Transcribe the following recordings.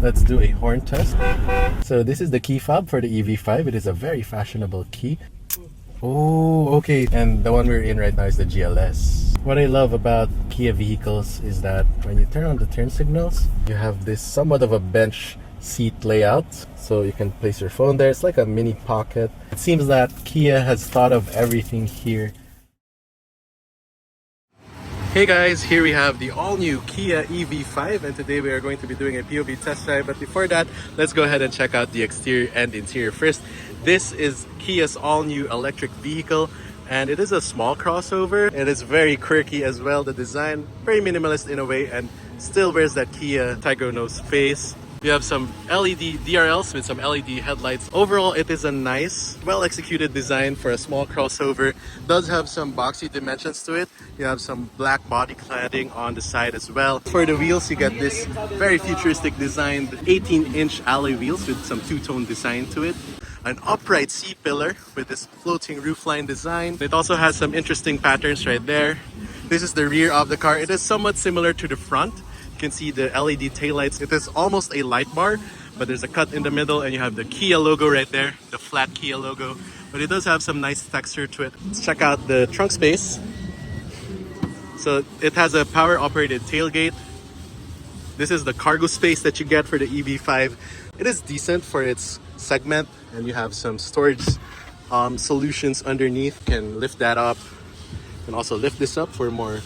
Let's do a horn test. So this is the key fob for the EV5. It is a very fashionable key. Oh, okay. And the one we're in right now is the GLS. What I love about Kia vehicles is that when you turn on the turn signals, you have this somewhat of a bench seat layout. So you can place your phone there. It's like a mini pocket. It seems that Kia has thought of everything here. Hey guys, here we have the all-new Kia EV5 and today we are going to be doing a POV test drive. But before that, let's go ahead and check out the exterior and interior first. This is Kia's all-new electric vehicle and it is a small crossover. It is very quirky as well. The design, very minimalist in a way, and still wears that Kia Tiger nose face. We have some LED DRLs with some LED headlights. Overall, it is a nice, well-executed design for a small crossover. Does have some boxy dimensions to it. You have some black body cladding on the side as well. For the wheels, you get this very futuristic designed 18-inch alloy wheels with some two-tone design to it. An upright C-pillar with this floating roofline design. It also has some interesting patterns right there. This is the rear of the car. It is somewhat similar to the front. You can see the LED taillights. It is almost a light bar, but there's a cut in the middle and you have the Kia logo right there, the flat Kia logo. But it does have some nice texture to it. Let's check out the trunk space. So it has a power operated tailgate. This is the cargo space that you get for the EV5. It is decent for its segment and you have some storage solutions underneath. You can lift that up. You can also lift this up for more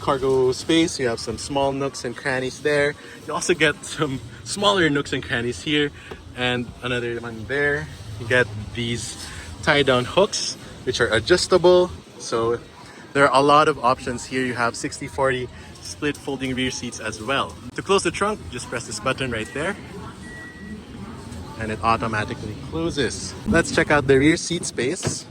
cargo space. You have some small nooks and crannies there. You also get some smaller nooks and crannies here and another one there. You get these tie down hooks which are adjustable. So there are a lot of options here. You have 60/40 split folding rear seats as well. To close the trunk, just press this button right there and it automatically closes. Let's check out the rear seat space.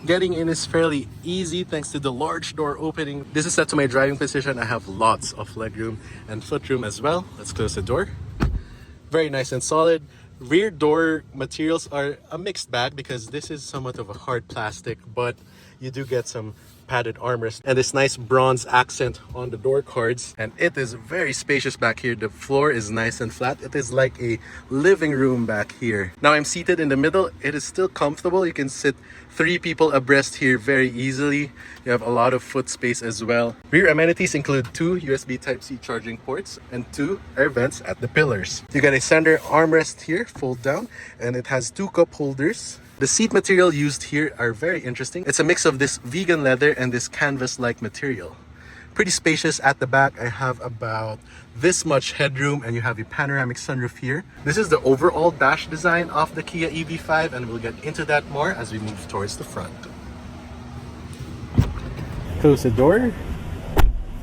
Getting in is fairly easy thanks to the large door opening. This is set to my driving position. I have lots of legroom and footroom as well. Let's close the door. Very nice and solid. Rear door materials are a mixed bag because this is somewhat of a hard plastic, but you do get some padded armrest and this nice bronze accent on the door cards, and it is very spacious back here. The floor is nice and flat. It is like a living room back here. Now I'm seated in the middle. It is still comfortable. You can sit 3 people abreast here very easily. You have a lot of foot space as well. Rear amenities include 2 USB Type-C charging ports and 2 air vents at the pillars. You get a center armrest here, fold down, and it has 2 cup holders. The seat material used here are very interesting. It's a mix of this vegan leather and this canvas-like material. Pretty spacious at the back. I have about this much headroom and you have a panoramic sunroof here. This is the overall dash design of the Kia EV5 and we'll get into that more as we move towards the front. Close the door.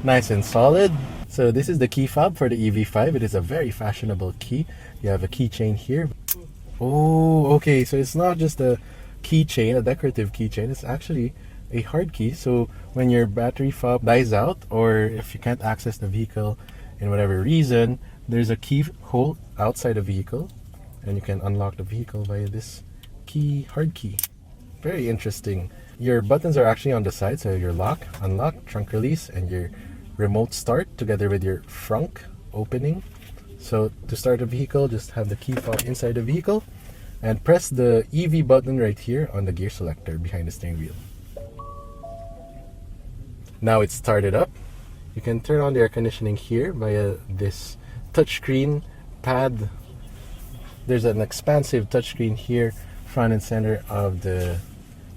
Nice and solid. So this is the key fob for the EV5. It is a very fashionable key. You have a keychain here. Oh, okay. So it's not just a keychain, a decorative keychain. It's actually a hard key. So when your battery fob dies out or if you can't access the vehicle in whatever reason, there's a key hole outside the vehicle and you can unlock the vehicle via this key, hard key. Very interesting. Your buttons are actually on the side, so your lock, unlock, trunk release, and your remote start together with your frunk opening. So to start a vehicle, just have the key fob inside the vehicle and press the EV button right here on the gear selector behind the steering wheel. Now it's started up. You can turn on the air conditioning here via this touchscreen pad. There's an expansive touchscreen here, front and center of the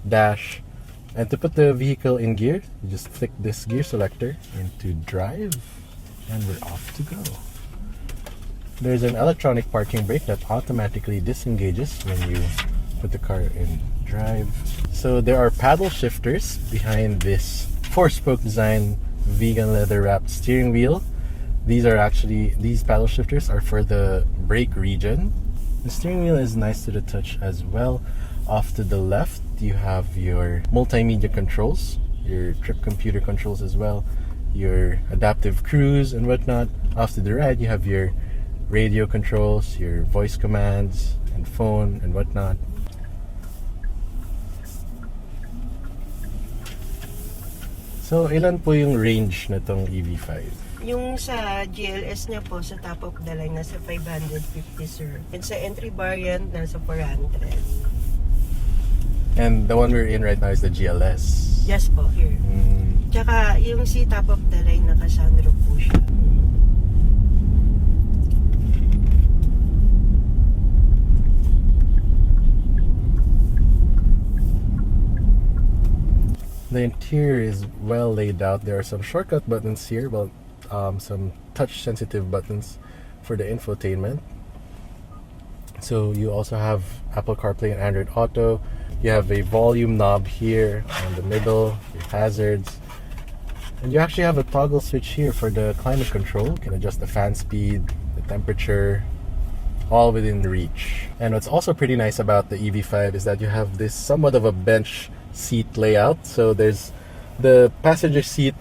dash. And to put the vehicle in gear, you just flick this gear selector into drive and we're off to go. There's an electronic parking brake that automatically disengages when you put the car in drive. So there are paddle shifters behind this 4-spoke design vegan leather wrapped steering wheel. These paddle shifters are for the brake region. The steering wheel is nice to the touch as well. Off to the left you have your multimedia controls, your trip computer controls as well, your adaptive cruise and whatnot. Off to the right you have your radio controls, your voice commands and phone and whatnot. So ilan po yung range na tong EV5? Yung sa GLS niya po, sa top of the line, nasa 550 sir. And sa entry variant, nasa 400. And the one we're in right now is the GLS. Yes po, here. Tsaka yung si top of the line, naka-sunroof po siya. The interior is well laid out. There are some shortcut buttons here, but some touch-sensitive buttons for the infotainment. So you also have Apple CarPlay and Android Auto. You have a volume knob here on the middle, your hazards. And you actually have a toggle switch here for the climate control. You can adjust the fan speed, the temperature, all within reach. And what's also pretty nice about the EV5 is that you have this somewhat of a bench seat layout. So there's the passenger seat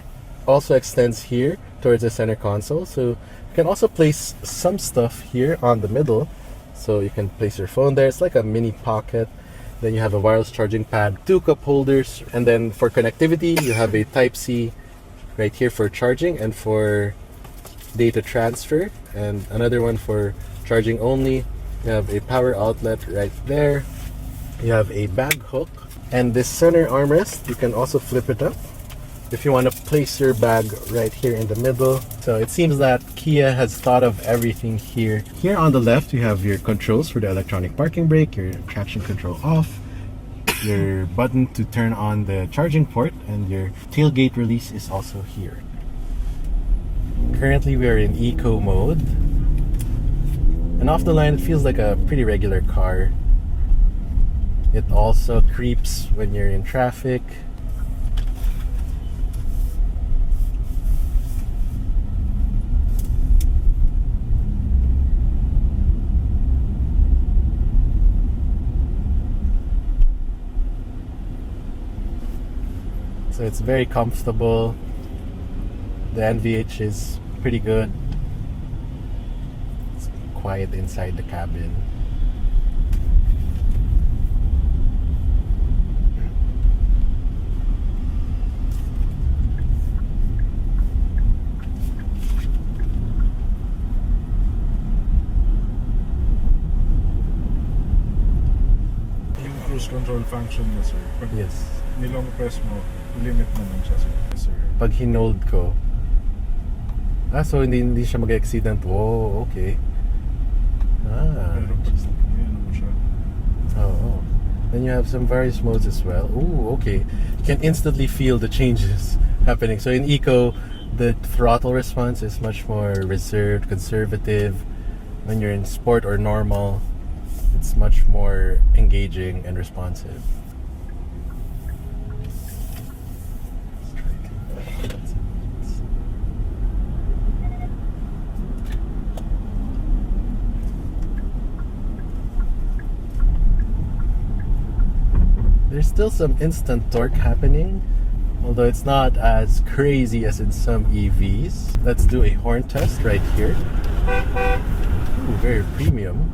also extends here towards the center console. So you can also place some stuff here on the middle. So you can place your phone there. It's like a mini pocket. Then you have a wireless charging pad, 2 cup holders, and then for connectivity, you have a Type-C right here for charging and for data transfer, and another one for charging only. You have a power outlet right there. You have a bag hook, and this center armrest, you can also flip it up if you want to place your bag right here in the middle. So it seems that Kia has thought of everything here. Here on the left, you have your controls for the electronic parking brake, your traction control off, your button to turn on the charging port, and your tailgate release is also here. Currently, we are in eco mode. And off the line, it feels like a pretty regular car. It also creeps when you're in traffic. So it's very comfortable. The NVH is pretty good. It's quiet inside the cabin. Yung cruise control function niya, sir. Pag Yes. nilong press mo, limit naman siya, sir. Pag hinold ko. So hindi siya mag-exceed ng... Whoa, okay. Pero pag yan mo siya. Oh. Then you have some various modes as well. Ooh, okay. You can instantly feel the changes happening. So in Eco, the throttle response is much more reserved, conservative. When you're in Sport or Normal, it's much more engaging and responsive. There's still some instant torque happening, although it's not as crazy as in some EVs. Let's do a horn test right here. Ooh, very premium.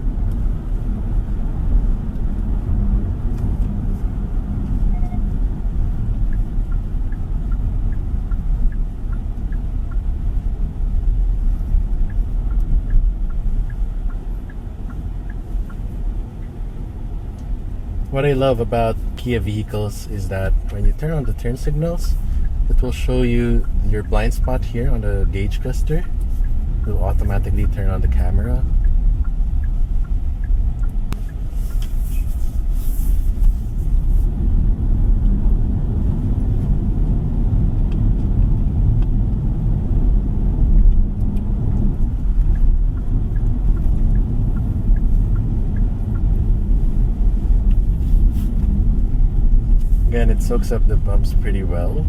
What I love about Kia vehicles is that when you turn on the turn signals, it will show you your blind spot here on the gauge cluster. It will automatically turn on the camera. Again, it soaks up the bumps pretty well.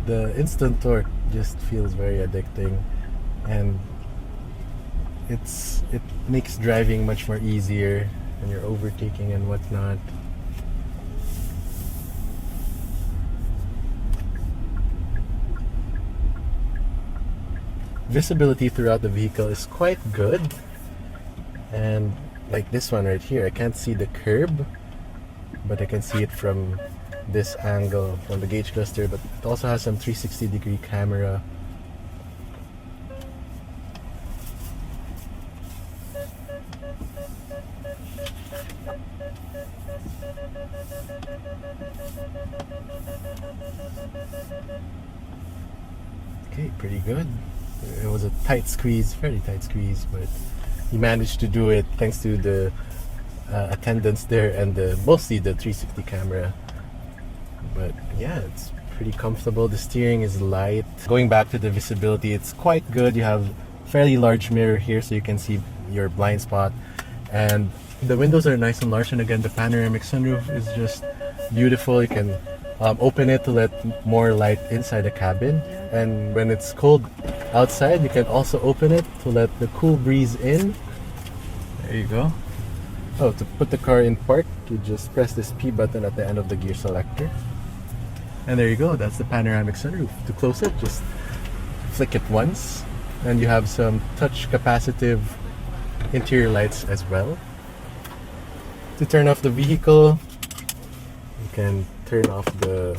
The instant torque just feels very addicting. and it makes driving much more easier when you're overtaking and whatnot. Visibility throughout the vehicle is quite good, and like this one right here, I can't see the curb, but I can see it from this angle from the gauge cluster. But it also has some 360-degree camera. Okay, pretty good. It was a tight squeeze, very tight squeeze, but he managed to do it thanks to the attendants there and mostly the 360 camera. But yeah, it's pretty comfortable. The steering is light. Going back to the visibility, it's quite good. You have fairly large mirror here so you can see your blind spot, and the windows are nice and large, and again the panoramic sunroof is just beautiful. You can open it to let more light inside the cabin, and when it's cold outside you can also open it to let the cool breeze in. There you go. Oh, to put the car in park, you just press this P button at the end of the gear selector, and there you go. That's the panoramic sunroof. To close it, just flick it once, and you have some touch capacitive interior lights as well. To turn off the vehicle, you can turn off the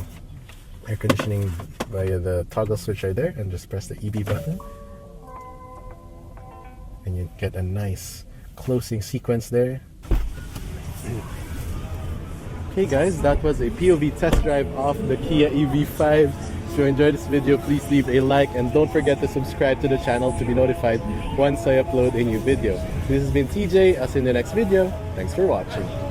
air conditioning via the toggle switch right there, and just press the EV button, and you get a nice closing sequence there. Okay guys, that was a POV test drive of the Kia EV5. If you enjoyed this video, please leave a like, and don't forget to subscribe to the channel to be notified once I upload a new video. This has been TJ. I'll see you in the next video. Thanks for watching.